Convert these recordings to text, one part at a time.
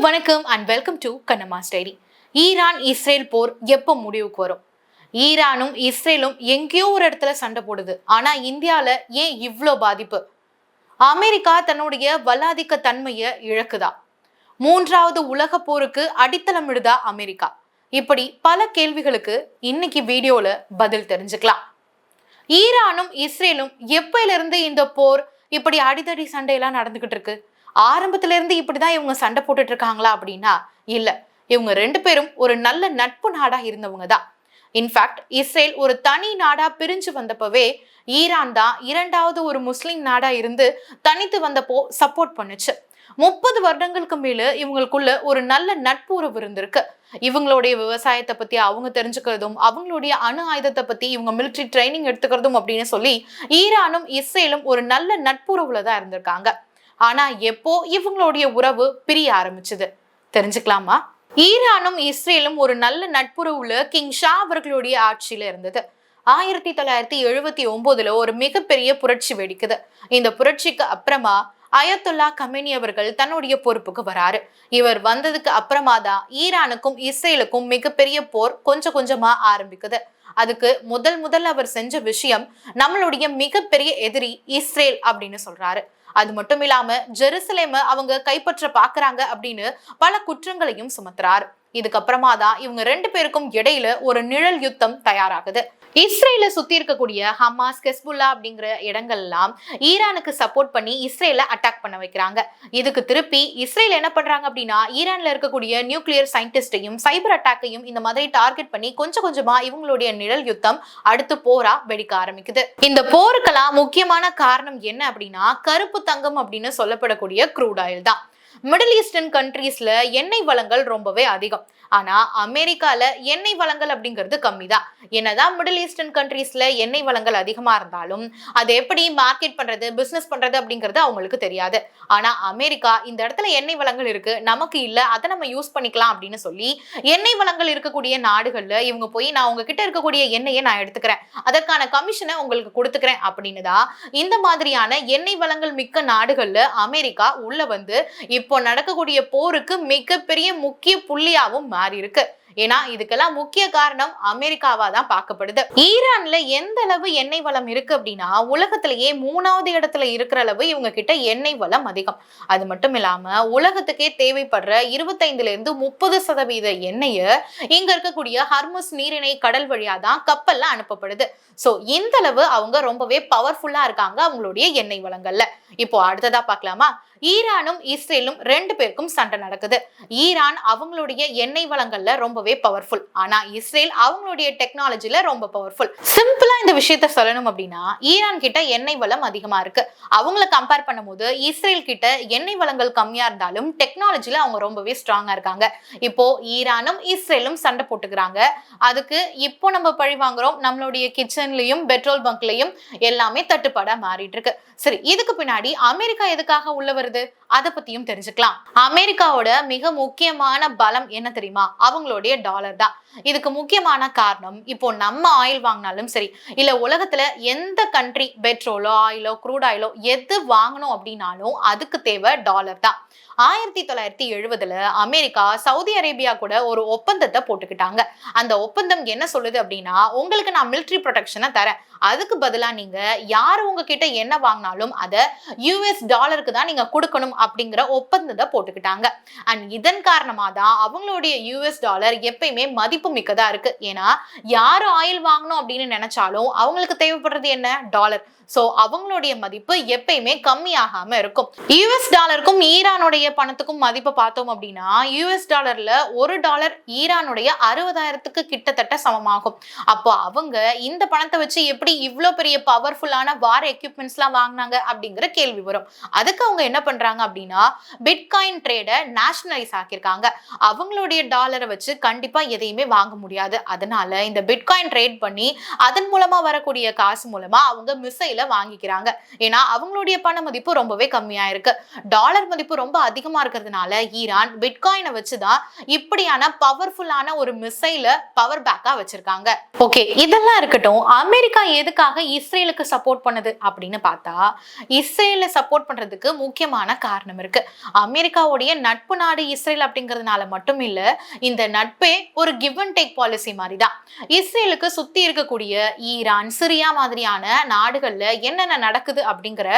வணக்கம் and welcome to Kannamma's diary. Iran Israel போர் எப்போ முடிவுக்கு வரும்? ஈரானும் இஸ்ரேலும் எங்கேயோ ஒரு இடத்துல சண்டை போடுது. ஆனா இந்தியால ஏன் இவ்வளோ பாதிப்பு? அமெரிக்கா தன்னுடைய வல்லாதிக்க தன்மையை இழக்குதா? மூன்றாவது உலக போருக்கு அடித்தளமிடுதா அமெரிக்கா? இப்படி பல கேள்விகளுக்கு இன்னைக்கு வீடியோல பதில் தெரிஞ்சுக்கலாம். ஈரானும் இஸ்ரேலும் எப்பயில இருந்து இந்த போர் இப்படி அடிதடி சண்டையெல்லாம் நடந்துகிட்டு இருக்கு? ஆரம்பத்துல இருந்து இப்படிதான் இவங்க சண்டை போட்டுட்டு இருக்காங்களா அப்படின்னா இல்ல. இவங்க ரெண்டு பேரும் ஒரு நல்ல நட்பு நாடா இருந்தவங்க தான். இன்ஃபேக்ட் இஸ்ரேல் ஒரு தனி நாடா பிரிஞ்சு வந்தப்பவே ஈரான் தான் இரண்டாவது ஒரு முஸ்லிம் நாடா இருந்து தனித்து வந்தப்போ சப்போர்ட் பண்ணுச்சு. 30 வருடங்களுக்கு மேல இவங்களுக்குள்ள ஒரு நல்ல நட்பு உறவு இருந்திருக்கு. இவங்களுடைய விவசாயத்தை பத்தி அவங்க தெரிஞ்சுக்கிறதும், அவங்களுடைய அணு ஆயுதத்தை பத்தி இவங்க மிலிட்டரி ட்ரைனிங் எடுத்துக்கிறதும் அப்படின்னு சொல்லி ஈரானும் இஸ்ரேலும் ஒரு நல்ல நட்புறவுல தான் இருந்திருக்காங்க. ஆனா எப்போ இவங்களுடைய உறவு பிரிய ஆரம்பிச்சது தெரிஞ்சுக்கலாமா? ஈரானும் இஸ்ரேலும் ஒரு நல்ல நட்புறவுல கிங் ஷா அவர்களுடைய ஆட்சியில இருந்தது. 1979 ஒரு மிகப்பெரிய புரட்சி வெடிக்குது. இந்த புரட்சிக்கு அப்புறமா அயத்துல்லா கமேனி அவர்கள் தன்னுடைய பொறுப்புக்கு வராரு. இவர் வந்ததுக்கு அப்புறமா தான் ஈரானுக்கும் இஸ்ரேலுக்கும் மிகப்பெரிய போர் கொஞ்சம் கொஞ்சமா ஆரம்பிக்குது. அதுக்கு முதல் அவர் செஞ்ச விஷயம் நம்மளுடைய மிகப்பெரிய எதிரி இஸ்ரேல் அப்படின்னு சொல்றாரு. அது மட்டும் இல்லாம ஜெருசலேமை அவங்க கைப்பற்ற பாக்குறாங்க அப்படின்னு பல குற்றங்களையும் சுமத்துறாரு. இதுக்கப்புறமா தான் இவங்க ரெண்டு பேருக்கும் இடையில ஒரு நிழல் யுத்தம் தயாராகுது. இஸ்ரேல சுத்தி இருக்கக்கூடிய ஹமாஸ், ஹெஸ்புல்லா அப்படிங்கிற இடங்கள் எல்லாம் ஈரானுக்கு சப்போர்ட் பண்ணி இஸ்ரேல அட்டாக் பண்ண வைக்கிறாங்க. இதுக்கு திருப்பி இஸ்ரேல் என்ன பண்றாங்க அப்படின்னா ஈரான்ல இருக்கக்கூடிய நியூக்ளியர் சயின்டிஸ்டையும் சைபர் அட்டாக்கையும் இந்த மாதிரி டார்கெட் பண்ணி கொஞ்சம் கொஞ்சமா இவங்களுடைய நிழல் யுத்தம் அடுத்து போரா வெடிக்க ஆரம்பிக்குது. இந்த போருக்கெல்லாம் முக்கியமான காரணம் என்ன அப்படின்னா கருப்பு தங்கம் அப்படின்னு சொல்லப்படக்கூடிய க்ரூட் ஆயில் தான். மிடில் ஈஸ்டர்ன் கண்ட்ரீஸ்ல எண்ணெய் வளங்கள் ரொம்பவே அதிகம். ஆனா அமெரிக்கால எண்ணெய் வளங்கள் அப்படிங்கிறது கம்மி தான். என்னதான் மிடில் ஈஸ்டர்ன் கண்ட்ரீஸ்ல எண்ணெய் வளங்கள் அதிகமா இருந்தாலும் அதை எப்படி மார்க்கெட் பண்றது, பிசினஸ் பண்றது அப்படிங்கிறது அவங்களுக்கு தெரியாது. ஆனா அமெரிக்கா இந்த இடத்துல எண்ணெய் வளங்கள் இருக்கு, நமக்கு இல்ல, அதை நம்ம யூஸ் பண்ணிக்கலாம் அப்படின்னு சொல்லி எண்ணெய் வளங்கள் இருக்கக்கூடிய நாடுகள்ல இவங்க போய் நான் உங்ககிட்ட இருக்கக்கூடிய எண்ணெயை நான் எடுத்துக்கிறேன், அதற்கான கமிஷனை உங்களுக்கு கொடுத்துக்கிறேன் அப்படின்னு தான் இந்த மாதிரியான எண்ணெய் வளங்கள் மிக்க நாடுகள்ல அமெரிக்கா உள்ள வந்து இப்போ நடக்கக்கூடிய போருக்கு மிகப்பெரிய முக்கிய புள்ளியாவும் மாறி இருக்கு. ஏன்னா இதுக்கெல்லாம் முக்கிய காரணம் அமெரிக்காவா தான் பார்க்கப்படுது. ஈரான்ல எந்த அளவு எண்ணெய் வளம் இருக்கு அப்படின்னா உலகத்திலேயே 3வது இடத்துல இருக்கிற அளவு இவங்க கிட்ட எண்ணெய் வளம் அதிகம். அது மட்டும் இல்லாம உலகத்துக்கே தேவைப்படுற 25-30% எண்ணெய இங்க இருக்கக்கூடிய ஹர்முஸ் நீரிணை கடல் வழியா தான் கப்பல்ல அனுப்பப்படுது. சோ இந்த அளவு அவங்க ரொம்பவே பவர்ஃபுல்லா இருக்காங்க அவங்களுடைய எண்ணெய் வளங்கள்ல. இப்போ அடுத்ததா பார்க்கலாமா? ஈரானும் இஸ்ரேலும் ரெண்டு பேருக்கும் சண்டை நடக்குது. ஈரான் அவங்களுடைய எண்ணெய் வளங்கள்ல ரொம்பவே பவர்ஃபுல், ஆனா இஸ்ரேல் அவங்களுடைய டெக்னாலஜில ரொம்ப பவர்ஃபுல். சிம்பிளா இந்த விஷயத்த சொல்லணும் அப்படின்னா ஈரான் கிட்ட எண்ணெய் வளம் அதிகமா இருக்கு. அவங்கள கம்பேர் பண்ணும்போது இஸ்ரேல் கிட்ட எண்ணெய் வளங்கள் கம்மியா இருந்தாலும் டெக்னாலஜில அவங்க ரொம்பவே ஸ்ட்ராங்கா இருக்காங்க. இப்போ ஈரானும் இஸ்ரேலும் சண்டை போட்டுக்கிறாங்க. அதுக்கு இப்போ நம்ம பழி வாங்குறோம். நம்மளுடைய கிச்சன்லயும் பெட்ரோல் பங்க்லயும் எல்லாமே தட்டுப்பாடா மாறிட்டு இருக்கு. சரி, இதுக்கு பின்னாடி அமெரிக்கா எதுக்காக உள்ள வருது அதை பத்தியும் தெரிஞ்சுக்கலாம். அமெரிக்காவோட மிக முக்கியமான பலம் என்ன தெரியுமா? அவங்களுடைய டாலர் தான். இதுக்கு முக்கியமான காரணம் இப்போ நம்ம ஆயில் வாங்கினாலும் சரி, இல்ல உலகத்துல எந்த கண்ட்ரி பெட்ரோலோ ஆயிலோ க்ரூட் ஆயிலோ எது வாங்கணும் அப்படின்னாலும் அதுக்கு தேவை டாலர் தான். 1970 அமெரிக்கா சவுதி அரேபியா கூட ஒரு ஒப்பந்தத்தை போட்டுக்கிட்டாங்க. அந்த ஒப்பந்தம் என்ன சொல்லுது அப்படின்னா உங்களுக்கு நான் மிலிட்டரி ப்ரொடெக்ஷனை தரேன், அதுக்கு பதிலா நீங்க யாரு உங்ககிட்ட என்ன வாங்கினாலும் அதை யூஎஸ் டாலருக்கு தான் நீங்க கொடுக்கணும் அப்படிங்கிற ஒப்பந்தத்தை போட்டுக்கிட்டாங்க. அண்ட் இதன் காரணமா தான் அவங்களுடைய யூஎஸ் டாலர் எப்பயுமே மதிப்பு மிக்கதா இருக்கு. ஏன்னா யாரு ஆயில் வாங்கணும் அப்படின்னு நினைச்சாலும் அவங்களுக்கு தேவைப்படுறது என்ன? டாலர். சோ அவங்களுடைய மதிப்பு எப்பயுமே கம்மியாகாம இருக்கும். யூஎஸ் டாலருக்கும் ஈரானுடைய பணத்துக்கும் மதிப்பு பார்த்தோம் அப்படின்னா யூஎஸ் டாலர்ல $1 ஈரானுடைய 60,000க்கு கிட்டத்தட்ட சமமாகும். அப்போ அவங்க இந்த பணத்தை வச்சு எப்படி இவ்வளவு பெரிய பவர்ஃபுல்லான வார் எக்யூப்மெண்ட்ஸ் எல்லாம் வாங்கினாங்க அப்படிங்கிற கேள்வி வரும். அதுக்கு அவங்க என்ன பண்றாங்க அப்படின்னா பிட்காயின் ட்ரேட நேஷனலைஸ் ஆக்கியிருக்காங்க. அவங்களுடைய டாலரை வச்சு கண்டிப்பா எதையுமே வாங்க முடியாது. அதனால இந்த பிட்காயின் ட்ரேட் பண்ணி அதன் மூலமா வரக்கூடிய காசு மூலமா அவங்க மிசைல வாங்கிக்கிறாங்க. ஏன்னா அவங்களுடைய பண மதிப்பு ரொம்பவே கம்மியா இருக்கு. டாலர் மதிப்பு ரொம்ப அதிகமா இருக்கிறதுனால ஈரான் பிட்காயினை வச்சுதான் இப்படியான பவர்ஃபுல்லான ஒரு மிசைல பவர் பேக்கா வச்சிருக்காங்க. ஓகே, இதெல்லாம் இருக்கட்டும். அமெரிக்கா எதுக்காக இஸ்ரேலுக்கு சப்போர்ட் பண்ணுது அப்படின்னு பார்த்தா இஸ்ரேல சப்போர்ட் பண்றதுக்கு முக்கியமான காரணம் காரணம் இருக்கு. அமெரிக்காவுடைய நட்பு நாடு இஸ்ரேல் அப்படிங்கிறதுனால மட்டும் இல்ல, இந்த நட்பே ஒரு கிவ் அண்ட் டேக் பாலிசி மாதிரி தான். இஸ்ரேலுக்கு சுத்தி இருக்கக்கூடிய ஈரான், சிரியா மாதிரியான நாடுகள்ல என்னென்ன நடக்குது அப்படிங்கிற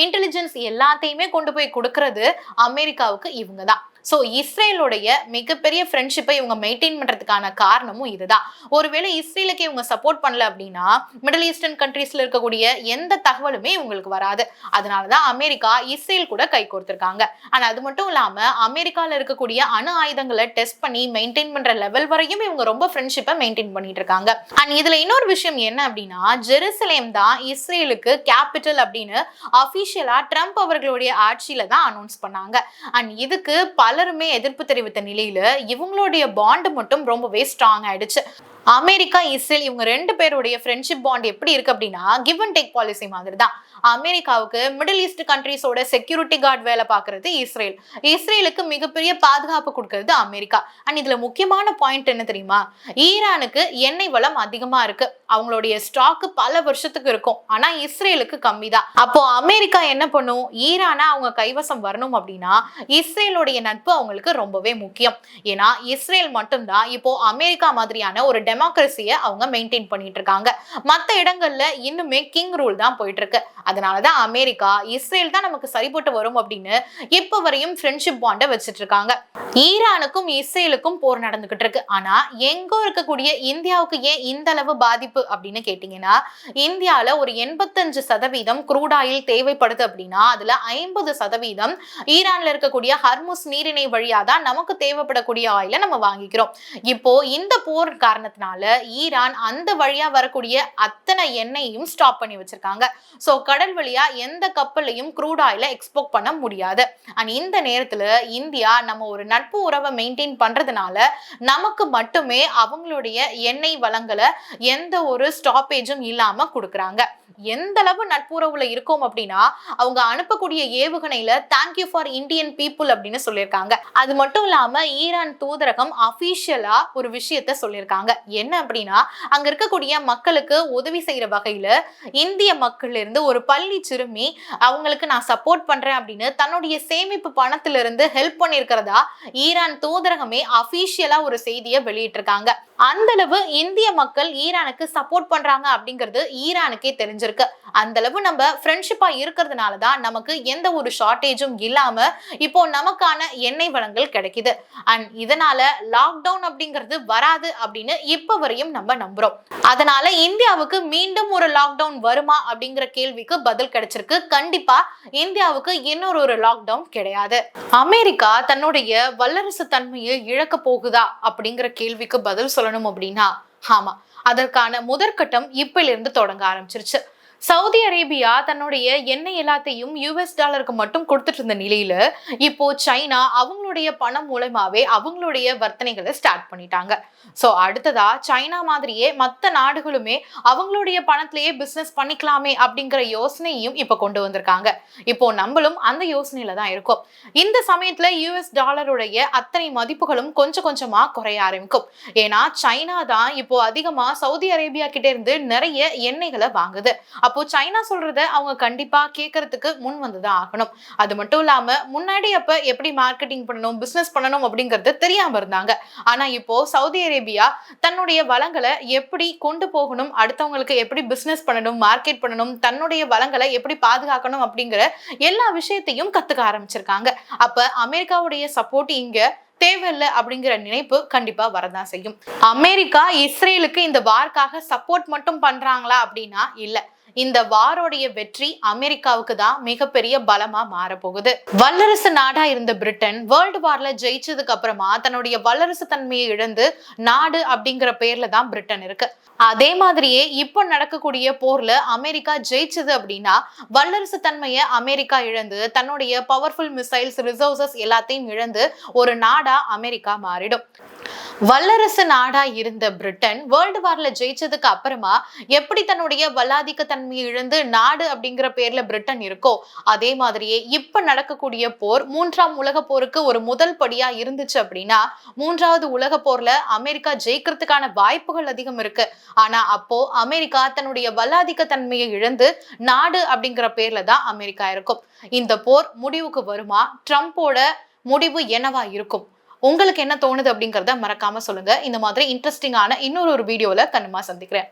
இன்டெலிஜென்ஸ் எல்லாத்தையுமே கொண்டு போய் கொடுக்கறது அமெரிக்காவுக்கு இவங்க தான். சோ இஸ்ரேலுடைய மிகப்பெரிய ஃப்ரெண்ட்ஷிப்பை இவங்க மெயின்டைன் பண்றதுக்கான காரணமும் இதுதான். ஒருவேளை இஸ்ரேலுக்கு இவங்க சப்போர்ட் பண்ணல அப்படின்னா மிடில் ஈஸ்டர்ன் கண்ட்ரீஸ்ல இருக்கக்கூடிய எந்த தகவலுமே இவங்களுக்கு வராது. அதனாலதான் அமெரிக்கா இஸ்ரேல் கூட கை கோர்த்திருக்காங்க. ஆனா அது மட்டும் இல்லாம அமெரிக்கால இருக்கக்கூடிய அணு ஆயுதங்களை டெஸ்ட் பண்ணி மெயின்டைன் பண்ற லெவல் வரையும் இவங்க ரொம்ப ஃப்ரெண்ட்ஷிப்பை மெயின்டைன் பண்ணிட்டு இருக்காங்க. அண்ட் இதுல இன்னொரு விஷயம் என்ன அப்படின்னா, ஜெருசலேம் தான் இஸ்ரேலுக்கு கேபிட்டல் அப்படின்னு அபிஷியலா ட்ரம்ப் அவர்களுடைய ஆட்சியில தான் அனௌன்ஸ் பண்ணாங்க. அண்ட் இதுக்கு பலருமே எதிர்ப்பு தெரிவித்த நிலையில இவங்களுடைய பாண்ட் மட்டும் ரொம்பவே ஸ்ட்ராங் ஆயிடுச்சு. அமெரிக்கா இஸ்ரேல் இவங்க ரெண்டு பேருடைய ஃப்ரெண்ட்ஷிப் பாண்ட் எப்படி இருக்கு அப்படின்னா கிவ் அண்ட் டேக் பாலிசி மாதிரி தான். அமெரிக்காவுக்கு மிடில் ஈஸ்ட் கண்ட்ரீஸோட செக்யூரிட்டி கார்டு வேலை பார்க்கறது இஸ்ரேல், இஸ்ரேலுக்கு மிகப்பெரிய பாதுகாப்பு கொடுக்கறது அமெரிக்கா. அண்ட் இதுல முக்கியமான பாயிண்ட் என்ன தெரியுமா, ஈரானுக்கு எண்ணெய் வளம் அதிகமா இருக்கு, அவங்களுடைய ஸ்டாக் பல வருஷத்துக்கு இருக்கும். ஆனா இஸ்ரேலுக்கு கம்மி தான். அப்போ அமெரிக்கா என்ன பண்ணும், ஈரானை அவங்க கைவசம் வரணும் அப்படின்னா இஸ்ரேலுடைய நட்பு அவங்களுக்கு ரொம்பவே முக்கியம். ஏன்னா இஸ்ரேல் மட்டும்தான் இப்போ அமெரிக்கா மாதிரியான ஒரு டெமோக்ரஸியை அவங்க மெயின்டைன் பண்ணிட்டு இருக்காங்க. மற்ற இடங்கள்ல இன்னுமே கிங் ரூல் தான் போயிட்டு இருக்கு. அதனாலதான் அமெரிக்கா இஸ்ரேல் தான் நமக்கு சரிபட்டு வரும் அப்படின்னு இப்ப வரையும் ஃப்ரெண்ட்ஷிப் பாண்டை வச்சிட்டு இருக்காங்க. ஈரானுக்கும் இஸ்ரேலுக்கும் போர் நடந்துகிட்டு இருக்கு. ஆனா எங்கோ இருக்கக்கூடிய இந்தியாவுக்கு ஏன் இந்த அளவு பாதிப்பு அப்படின்னு கேட்டீங்கன்னா, இந்தியால ஒரு 85% க்ரூட் ஆயில் தேவைப்படுது அப்படின்னா அதுல 50% ஈரான்ல இருக்கக்கூடிய ஹர்முஸ் நீரிணை வழியா தான் நமக்கு தேவைப்படக்கூடிய ஆயில நம்ம வாங்கிக்கிறோம். இப்போ இந்த போர் காரணத்தினால ஈரான் அந்த வழியா வரக்கூடிய அத்தனை எண்ணெயையும் ஸ்டாப் பண்ணி வச்சிருக்காங்க. சோ கடல் வழியா எந்த கப்பலையும் க்ரூட் ஆயில எக்ஸ்போர்ட் பண்ண முடியாது. அண்ட் இந்த நேரத்துல இந்தியா நம்ம ஒரு நட்பு உறவை மெயின்டைன் பண்றதுனால நமக்கு மட்டுமே அவங்களுடைய எண்ணெய் வளங்களை எந்த ஒரு ஸ்டாப்பேஜும் இல்லாம கொடுக்குறாங்க. எந்த அளவு நட்புறவுல இருக்கும் அப்படின்னா அவங்க அனுப்பக்கூடிய ஏவுகணையில தேங்க்யூ ஃபார் இந்தியன் பீப்புள் அப்படின்னு சொல்லியிருக்காங்க. அது மட்டும் இல்லாம ஈரான் தூதரகம் அபிஷியலா ஒரு விஷயத்த சொல்லியிருக்காங்க. என்ன அப்படின்னா, அங்க இருக்கக்கூடிய மக்களுக்கு உதவி செய்யற வகையில இந்திய மக்கள்ல இருந்து ஒரு பள்ளி சிறுமி அவங்களுக்கு நான் சப்போர்ட் பண்றேன் அப்படின்னு தன்னுடைய சேமிப்பு பணத்திலிருந்து இருந்து ஹெல்ப் பண்ணிருக்கிறதா ஈரான் தூதரகமே அபிஷியலா ஒரு செய்தியை வெளியிட்டிருக்காங்க. அந்த அளவு இந்திய மக்கள் ஈரானுக்கு சப்போர்ட் பண்றாங்க அப்படிங்கிறது ஈரானுக்கே தெரிஞ்சிருக்கு. அந்த அளவு நம்ம ஃப்ரெண்ட்ஷிப்பா இருக்கிறதுனாலதான் நமக்கு எந்த ஒரு ஷார்டேஜும் இல்லாம இப்போ நமக்கான எண்ணெய் வளங்கள் கிடைக்குது. அண்ட் இதனால லாக்டவுன் அப்படிங்கிறது வராது அப்படின்னு இப்ப வரையும் நம்ம நம்புறோம். அதனால இந்தியாவுக்கு மீண்டும் ஒரு லாக்டவுன் வருமா அப்படிங்கிற கேள்விக்கு பதில் கிடைச்சிருக்கு. கண்டிப்பா இந்தியாவுக்கு இன்னொரு ஒரு லாக்டவுன் கிடையாது. அமெரிக்கா தன்னுடைய வல்லரசு தன்மையை இழக்க போகுதா அப்படிங்கிற கேள்விக்கு பதில் சொல்லணும் அப்படின்னா ஆமா, அதற்கான முதற்கட்டம் இப்பிலிருந்து தொடங்க ஆரம்பிச்சிருச்சு. சவுதி அரேபியா தன்னுடைய எண்ணெய் எல்லாத்தையும் US$ மட்டும் கொடுத்துட்டு இருந்த நிலையில இப்போ சைனா அவங்களுடைய பணம் மூலமாவே அவங்களுடைய வர்த்தனைகளை ஸ்டார்ட் பண்ணிட்டாங்க. சோ அடுத்ததா சைனா மாதிரியே மற்ற நாடுகளுமே அவங்களுடைய பணத்திலேயே பிசினஸ் பண்ணிக்கலாமே அப்படிங்கிற யோசனையும் இப்ப கொண்டு வந்திருக்காங்க. இப்போ நம்மளும் அந்த யோசனையில தான் இருக்கோம். இந்த சமயத்துல US$ அத்தனை மதிப்புகளும் கொஞ்சம் கொஞ்சமா குறைய ஆரம்பிக்கும். ஏன்னா சைனா தான் இப்போ அதிகமா சவுதி அரேபியா கிட்ட இருந்து நிறைய எண்ணெய்களை வாங்குது. அப்போ சைனா சொல்றத அவங்க கண்டிப்பா கேட்கறதுக்கு முன் வந்துதான் ஆகணும். அது மட்டும் இல்லாம முன்னாடி அப்ப எப்படி மார்க்கெட்டிங் பண்ணணும், பிசினஸ் பண்ணணும் அப்படிங்கிறது தெரியாம இருந்தாங்க. ஆனா இப்போ சவுதி அரேபியா தன்னுடைய வளங்களை எப்படி கொண்டு போகணும், அடுத்தவங்களுக்கு எப்படி பிசினஸ் பண்ணணும், மார்க்கெட் பண்ணணும், தன்னுடைய வளங்களை எப்படி பாதுகாக்கணும் அப்படிங்கிற எல்லா விஷயத்தையும் கத்துக்க ஆரம்பிச்சிருக்காங்க. அப்ப அமெரிக்காவுடைய சப்போர்ட் இங்க தேவையில்லை அப்படிங்கிற நினைப்பு கண்டிப்பா வரதான் செய்யும். அமெரிக்கா இஸ்ரேலுக்கு இந்த வார்க்காக சப்போர்ட் மட்டும் பண்றாங்களா அப்படின்னா இல்ல. இந்த வாரோடைய வெற்றி அமெரிக்காவுக்கு தான் மிகப்பெரிய பலமா மாறப்போகுது. வல்லரசு நாடா இருந்த பிரிட்டன் வேர்ல்டு வார்ல ஜெயிச்சதுக்கு அப்புறமா தன்னுடைய வல்லரசு தன்மையை இழந்து நாடு அப்படிங்கிற பேர்ல தான் பிரிட்டன் இருக்கு. அதே மாதிரியே இப்போ நடக்கக்கூடிய போர்ல அமெரிக்கா ஜெயிச்சது அப்படின்னா வல்லரசு தன்மையை அமெரிக்கா இழந்து தன்னுடைய பவர்ஃபுல் மிசைல்ஸ் ரிசோர்சஸ் எல்லாத்தையும் இழந்து ஒரு நாடா அமெரிக்கா மாறிடும். வல்லரசு நாடா இருந்த பிரிட்டன் வேர்ல்டு வார்ல ஜெயிச்சதுக்கு அப்புறமா எப்படி தன்னுடைய வல்லாதிக்க தன்மையை இழந்து நாடு அப்படிங்கிற பேர்ல பிரிட்டன் இருக்கோ அதே மாதிரியே இப்ப நடக்கக்கூடிய போர் மூன்றாம் உலக போருக்கு ஒரு முதல் படியா இருந்துச்சு அப்படின்னா மூன்றாவது உலக போர்ல அமெரிக்கா ஜெயிக்கிறதுக்கான வாய்ப்புகள் அதிகம் இருக்கு. ஆனா அப்போ அமெரிக்கா தன்னுடைய வல்லாதிக்க தன்மையை இழந்து நாடு அப்படிங்கிற பேர்ல தான் அமெரிக்கா இருக்கும். இந்த போர் முடிவுக்கு வருமா? ட்ரம்போட முடிவு என்னவா இருக்கும்? உங்களுக்கு என்ன தோணுது அப்படிங்கறத மறக்காம சொல்லுங்க. இந்த மாதிரி இன்ட்ரெஸ்டிங்கான இன்னொரு வீடியோல கண்டிப்பா சந்திக்கிறேன்.